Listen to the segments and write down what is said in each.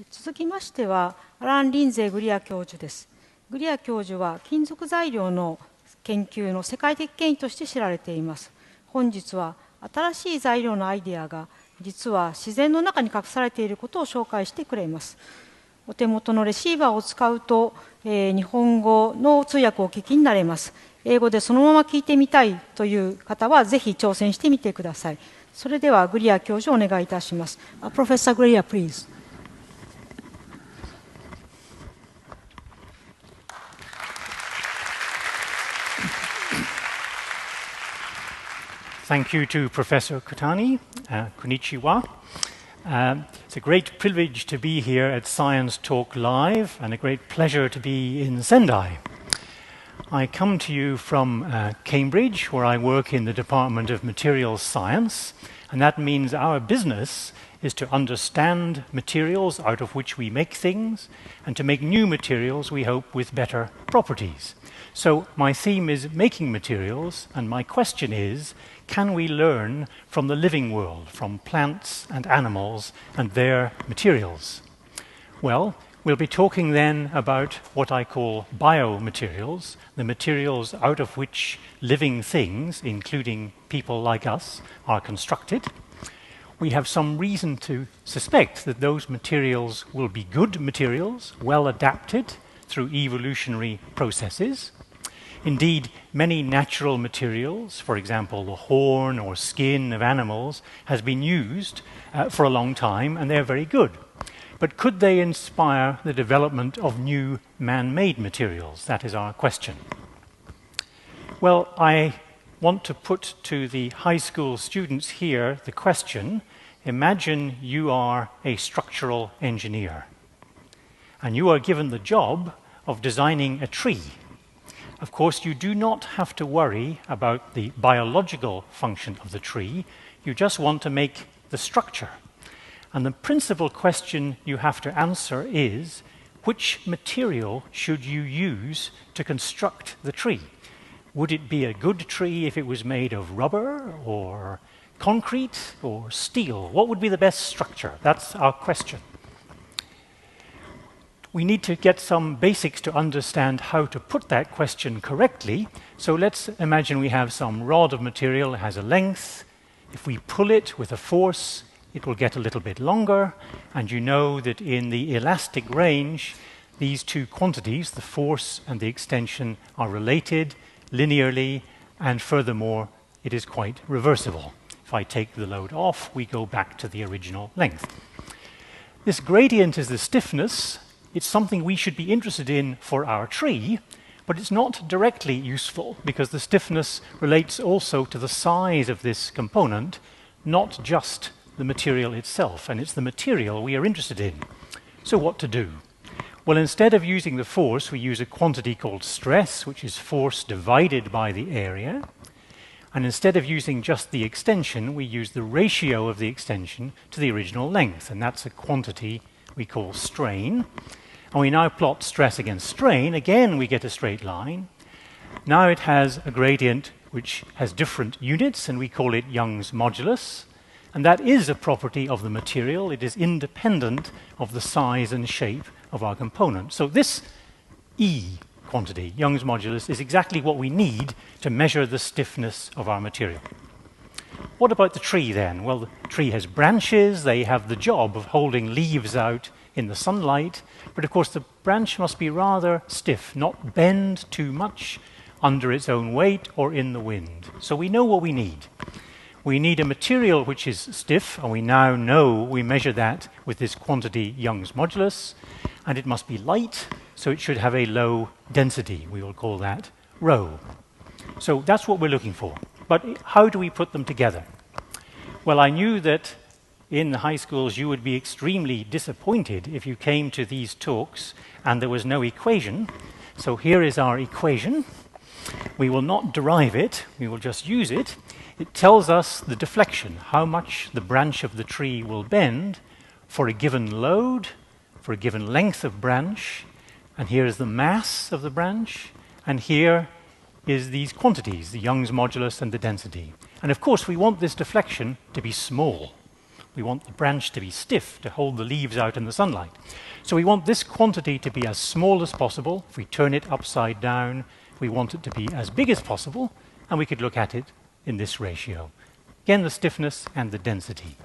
続きましては、アラン・リンゼー・グリア教授です。グリア教授は金属材料の研究の世界的権威として知られています。本日は新しい材料のアイデアが実は自然の中に隠されていることを紹介してくれます。お手元のレシーバーを使うと、日本語の通訳をお聞きになれます。英語でそのまま聞いてみたいという方はぜひ挑戦してみてください。それではグリア教授お願いいたします。Professor Greer, please. Thank you to Professor Kotani. Konnichiwa. It's a great privilege to be here at Science Talk Live and a great pleasure to be in Sendai. I come to you from Cambridge, where I work in the Department of Materials Science, and that means our business is to understand materials out of which we make things and to make new materials, we hope, with better properties. So my theme is making materials, and my question is, can we learn from the living world, from plants and animals and their materials? Well, we'll be talking then about what I call biomaterials, the materials out of which living things, including people like us, are constructed. We have some reason to suspect that those materials will be good materials, well adapted through evolutionary processes. Indeed, many natural materials, for example, the horn or skin of animals, has been used for a long time, and they're very good. But could they inspire the development of new man-made materials? That is our question. Well, I want to put to the high school students here the question, imagine you are a structural engineer, and you are given the job of designing a tree. Of course, you do not have to worry about the biological function of the tree. You just want to make the structure. And the principal question you have to answer is, which material should you use to construct the tree? Would it be a good tree if it was made of rubber or concrete or steel? What would be the best structure? That's our question. We need to get some basics to understand how to put that question correctly. So let's imagine we have some rod of material that has a length. If we pull it with a force, it will get a little bit longer. And you know that in the elastic range, these two quantities, the force and the extension, are related linearly, and furthermore, it is quite reversible. If I take the load off, we go back to the original length. This gradient is the stiffness. It's something we should be interested in for our tree, but it's not directly useful because the stiffness relates also to the size of this component, not just the material itself, and it's the material we are interested in. So what to do? Well, instead of using the force, we use a quantity called stress, which is force divided by the area. And instead of using just the extension, we use the ratio of the extension to the original length, and that's a quantity we call strain. And we now plot stress against strain. Again, we get a straight line. Now it has a gradient which has different units, and we call it Young's modulus. And that is a property of the material. It is independent of the size and shape of our component. So this E quantity, Young's modulus, is exactly what we need to measure the stiffness of our material. What about the tree then? Well, the tree has branches. They have the job of holding leaves out in the sunlight. But of course, the branch must be rather stiff, not bend too much under its own weight or in the wind. So we know what we need. We need a material which is stiff, and we now know we measure that with this quantity Young's modulus, and it must be light, so it should have a low density. We will call that rho. So that's what we're looking for. But how do we put them together? Well, I knew that in the high schools you would be extremely disappointed if you came to these talks and there was no equation. So here is our equation. We will not derive it, we will just use it. It tells us the deflection, how much the branch of the tree will bend for a given load, for a given length of branch, and here is the mass of the branch, and here is these quantities, the Young's modulus and the density. And of course we want this deflection to be small. We want the branch to be stiff to hold the leaves out in the sunlight. So we want this quantity to be as small as possible. If we turn it upside down, we want it to be as big as possible, and we could look at it in this ratio. Again, the stiffness and the density.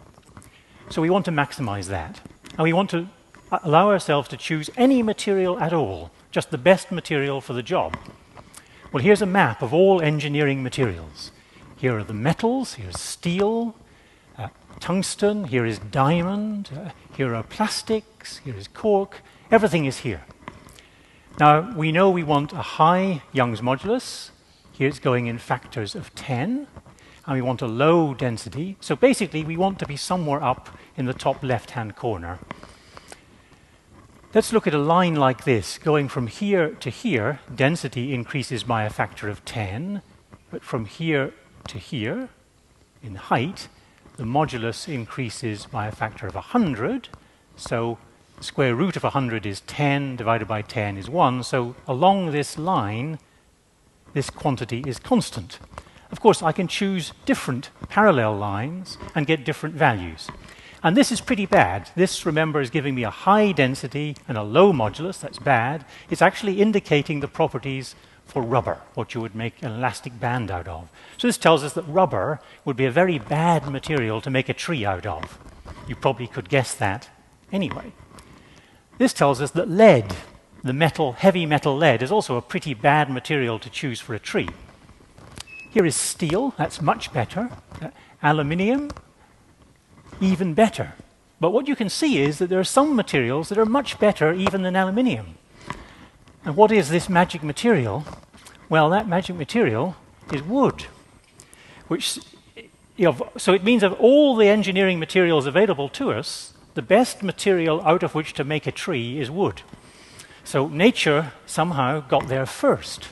So we want to maximize that. And we want to allow ourselves to choose any material at all, just the best material for the job. Well, here's a map of all engineering materials. Here are the metals, here's steel, tungsten, here is diamond, here are plastics, here is cork, everything is here. Now, we know we want a high Young's modulus. Here it's going in factors of 10. And we want a low density. So basically, we want to be somewhere up in the top left-hand corner. Let's look at a line like this. Going from here to here, density increases by a factor of 10. But from here to here, in height, the modulus increases by a factor of 100. So the square root of 100 is 10, divided by 10 is 1. So along this line, this quantity is constant. Of course, I can choose different parallel lines and get different values. And this is pretty bad. This, remember, is giving me a high density and a low modulus. That's bad. It's actually indicating the properties for rubber, what you would make an elastic band out of. So this tells us that rubber would be a very bad material to make a tree out of. You probably could guess that anyway. This tells us that lead, the metal, heavy metal lead, is also a pretty bad material to choose for a tree. Here is steel, that's much better. Aluminium, even better. But what you can see is that there are some materials that are much better even than aluminium. And what is this magic material? Well, that magic material is wood, which, so it means of all the engineering materials available to us, the best material out of which to make a tree is wood. So nature somehow got there first.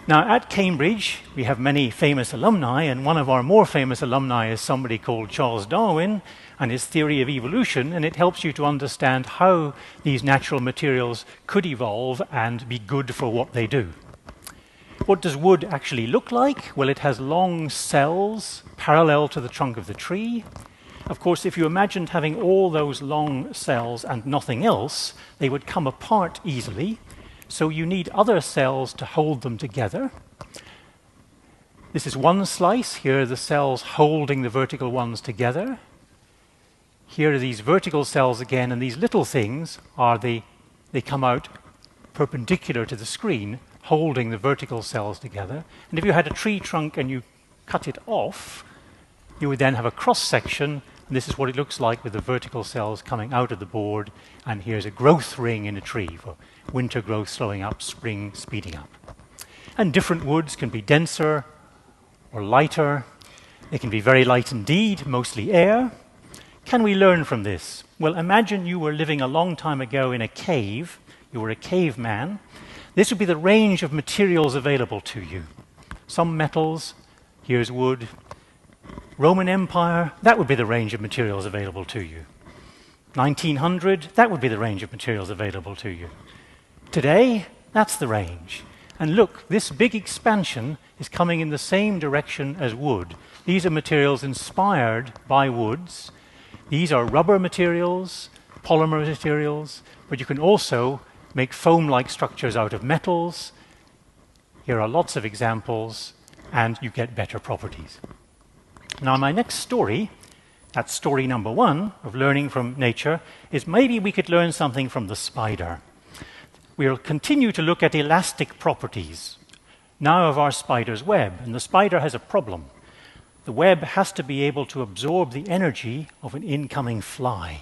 Now, at Cambridge, we have many famous alumni, and one of our more famous alumni is somebody called Charles Darwin and his theory of evolution, and it helps you to understand how these natural materials could evolve and be good for what they do. What does wood actually look like? Well, it has long cells parallel to the trunk of the tree. Of course, if you imagined having all those long cells and nothing else, they would come apart easily. So you need other cells to hold them together. This is one slice. Here are the cells holding the vertical ones together. Here are these vertical cells again, and these little things are they come out perpendicular to the screen, holding the vertical cells together. And if you had a tree trunk and you cut it off, you would then have a cross-section, and this is what it looks like with the vertical cells coming out of the board, and here's a growth ring in a tree for winter growth slowing up, spring speeding up. And different woods can be denser or lighter. They can be very light indeed, mostly air. Can we learn from this? Well, imagine you were living a long time ago in a cave. You were a caveman. This would be the range of materials available to you. Some metals, here's wood. Roman Empire, that would be the range of materials available to you. 1900, that would be the range of materials available to you. Today, that's the range. And look, this big expansion is coming in the same direction as wood. These are materials inspired by woods. These are rubber materials, polymer materials, but you can also make foam-like structures out of metals. Here are lots of examples, and you get better properties. Now, my next story, that's story number 1 of learning from nature, is maybe we could learn something from the spider. We'll continue to look at elastic properties now of our spider's web, and the spider has a problem. The web has to be able to absorb the energy of an incoming fly.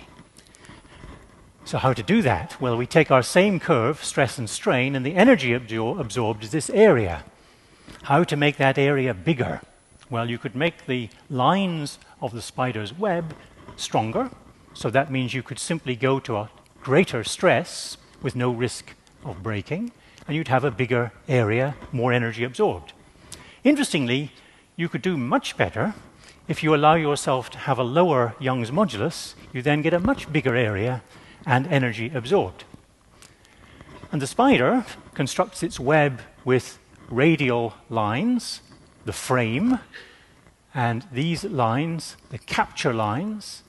So how to do that? Well, we take our same curve, stress and strain, and the energy absorbed is this area. How to make that area bigger? Well, you could make the lines of the spider's web stronger, so that means you could simply go to a greater stress with no risk of breaking, and you'd have a bigger area, more energy absorbed. Interestingly, you could do much better if you allow yourself to have a lower Young's modulus. You then get a much bigger area and energy absorbed. And the spider constructs its web with radial lines, the frame, And these lines, the capture lines,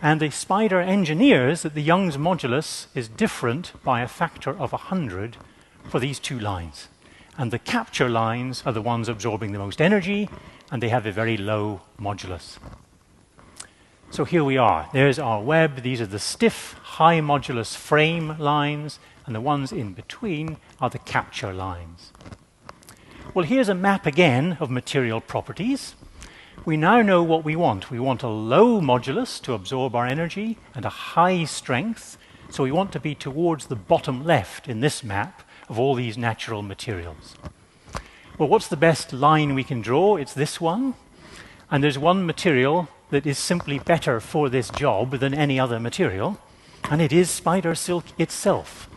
and the spider engineers that the Young's modulus is different by a factor of 100 for these two lines. And the capture lines are the ones absorbing the most energy, and they have a very low modulus. So here we are. There's our web. These are the stiff, high modulus frame lines, and the ones in between are the capture lines. Well, here's a map again of material properties. We now know what we want. We want a low modulus to absorb our energy and a high strength. So we want to be towards the bottom left in this map of all these natural materials. Well, what's the best line we can draw? It's this one. And there's one material that is simply better for this job than any other material, and it is spider silk itself.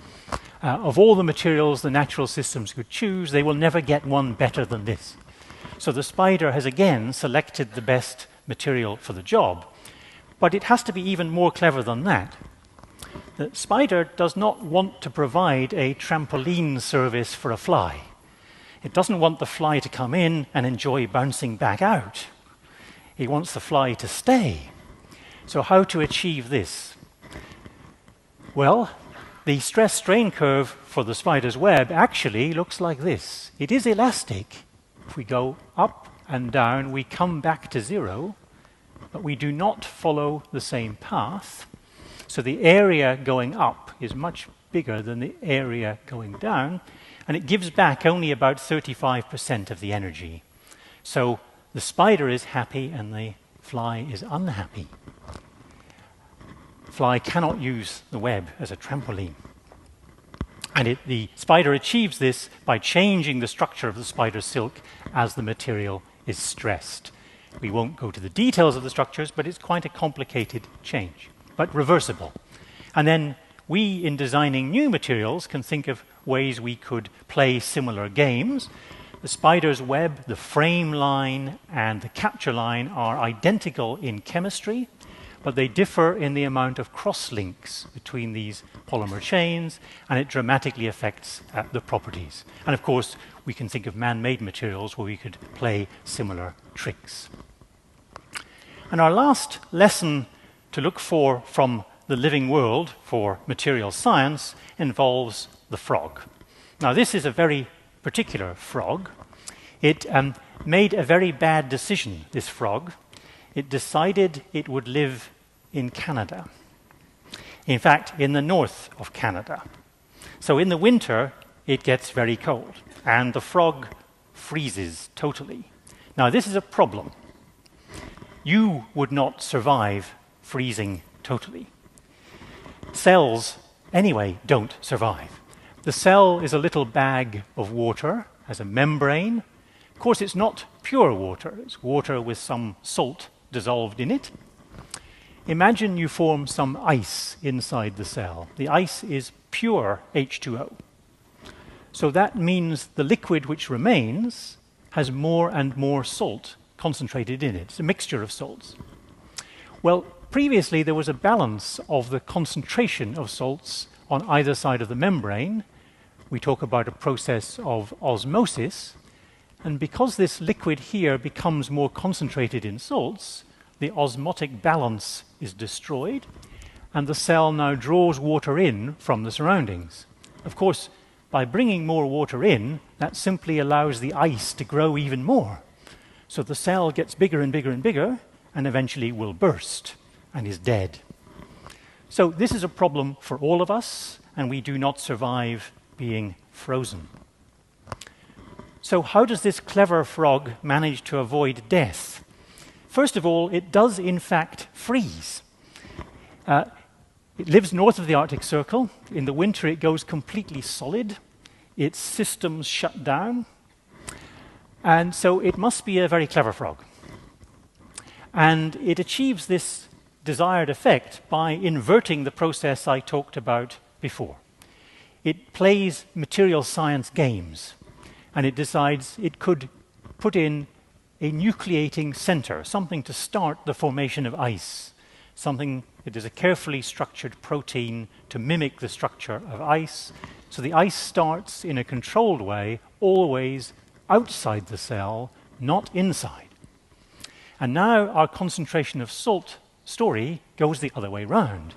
Of all the materials the natural systems could choose, they will never get one better than this. So the spider has again selected the best material for the job. But it has to be even more clever than that. The spider does not want to provide a trampoline service for a fly. It doesn't want the fly to come in and enjoy bouncing back out. It wants the fly to stay. So how to achieve this? Well, the stress-strain curve for the spider's web actually looks like this. It is elastic. If we go up and down, we come back to zero, but we do not follow the same path. So the area going up is much bigger than the area going down, and it gives back only about 35% of the energy. So the spider is happy and the fly is unhappy. Fly cannot use the web as a trampoline. And the spider achieves this by changing the structure of the spider silk as the material is stressed. We won't go to the details of the structures, but it's quite a complicated change, but reversible. And then we, in designing new materials, can think of ways we could play similar games. The spider's web, the frame line, and the capture line are identical in chemistry, but they differ in the amount of cross-links between these polymer chains, and it dramatically affects the properties. And of course, we can think of man-made materials where we could play similar tricks. And our last lesson to look for from the living world for material science involves the frog. Now, this is a very particular frog. It made a very bad decision, this frog. It decided it would live in Canada. In fact, in the north of Canada. So in the winter, it gets very cold, and the frog freezes totally. Now, this is a problem. You would not survive freezing totally. Cells, anyway, don't survive. The cell is a little bag of water, has a membrane. Of course, it's not pure water. It's water with some salt dissolved in it. Imagine you form some ice inside the cell. The ice is pure H2O. So that means the liquid which remains has more and more salt concentrated in it. It's a mixture of salts. Well, previously there was a balance of the concentration of salts on either side of the membrane. We talk about a process of osmosis. And because this liquid here becomes more concentrated in salts, the osmotic balance is destroyed, and the cell now draws water in from the surroundings. Of course, by bringing more water in, that simply allows the ice to grow even more. So the cell gets bigger and bigger and bigger, and eventually will burst and is dead. So this is a problem for all of us, and we do not survive being frozen. So how does this clever frog manage to avoid death? First of all, it does in fact freeze. It lives north of the Arctic Circle. In the winter, it goes completely solid. Its systems shut down. And so it must be a very clever frog. And it achieves this desired effect by inverting the process I talked about before. It plays material science games, and it decides it could put in a nucleating center, something to start the formation of ice, something that is a carefully structured protein to mimic the structure of ice. So the ice starts in a controlled way, always outside the cell, not inside. And now our concentration of salt story goes the other way round.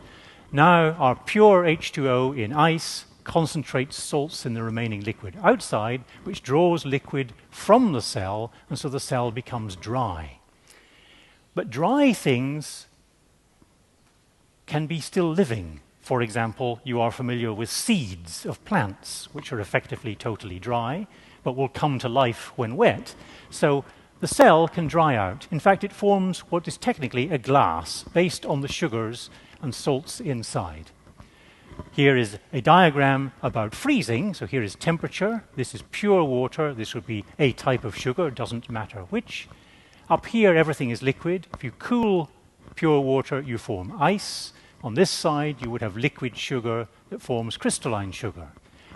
Now our pure H2O in ice concentrates salts in the remaining liquid outside, which draws liquid from the cell, and so the cell becomes dry. But dry things can be still living. For example, you are familiar with seeds of plants, which are effectively totally dry, but will come to life when wet. So the cell can dry out. In fact, it forms what is technically a glass based on the sugars and salts inside. Here is a diagram about freezing. So here is temperature. This is pure water. This would be a type of sugar. It doesn't matter which. Up here, everything is liquid. If you cool pure water, you form ice. On this side, you would have liquid sugar that forms crystalline sugar.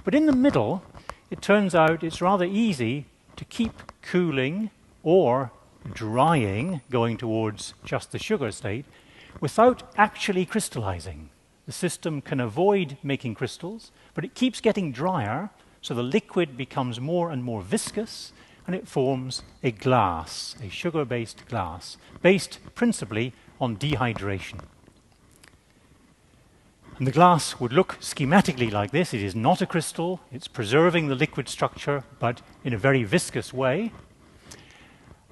But in the middle, it turns out it's rather easy to keep cooling or drying, going towards just the sugar state, without actually crystallizing. The system can avoid making crystals, but it keeps getting drier, so the liquid becomes more and more viscous, and it forms a glass, a sugar-based glass, based principally on dehydration. And the glass would look schematically like this. It is not a crystal. It's preserving the liquid structure, but in a very viscous way.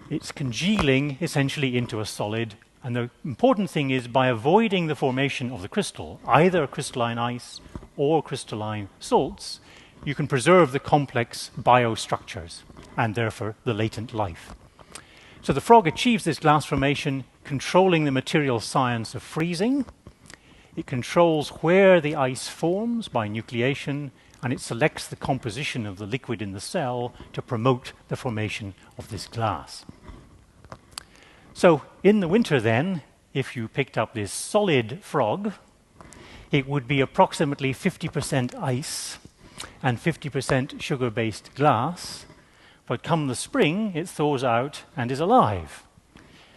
It's congealing essentially into a solid. And the important thing is, by avoiding the formation of the crystal, either crystalline ice or crystalline salts, you can preserve the complex biostructures and therefore the latent life. So the frog achieves this glass formation, controlling the material science of freezing. It controls where the ice forms by nucleation, and it selects the composition of the liquid in the cell to promote the formation of this glass. So in the winter then, if you picked up this solid frog, it would be approximately 50% ice and 50% sugar-based glass, but come the spring, it thaws out and is alive.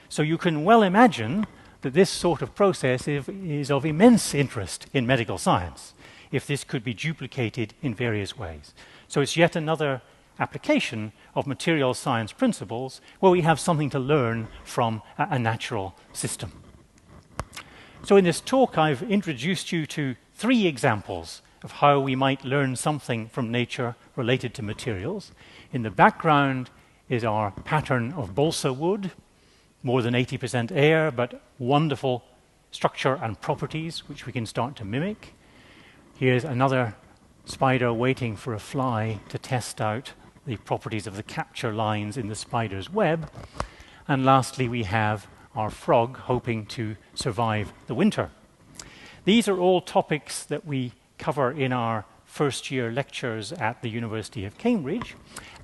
So you can well imagine that this sort of process is of immense interest in medical science, if this could be duplicated in various ways. So it's yet another application of material science principles where we have something to learn from a natural system. So in this talk, I've introduced you to 3 examples of how we might learn something from nature related to materials. In the background is our pattern of balsa wood, more than 80% air, but wonderful structure and properties which we can start to mimic. Here's another spider waiting for a fly to test out the properties of the capture lines in the spider's web. And lastly, we have our frog hoping to survive the winter. These are all topics that we cover in our first-year lectures at the University of Cambridge,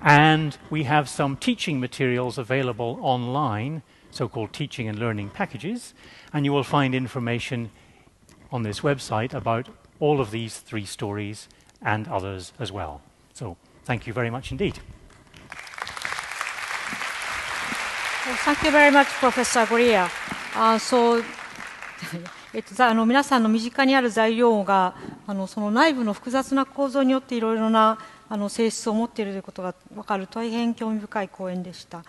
and we have some teaching materials available online, so-called teaching and learning packages, and you will find information on this website about all of these 3 stories and others as well. So thank you very much indeed. Well, thank you very much, Professor Greer. 皆さんの身近にある材料がその内部の複雑な構造によっていろいろな性質を持っているということが分かる大変興味深い講演でした。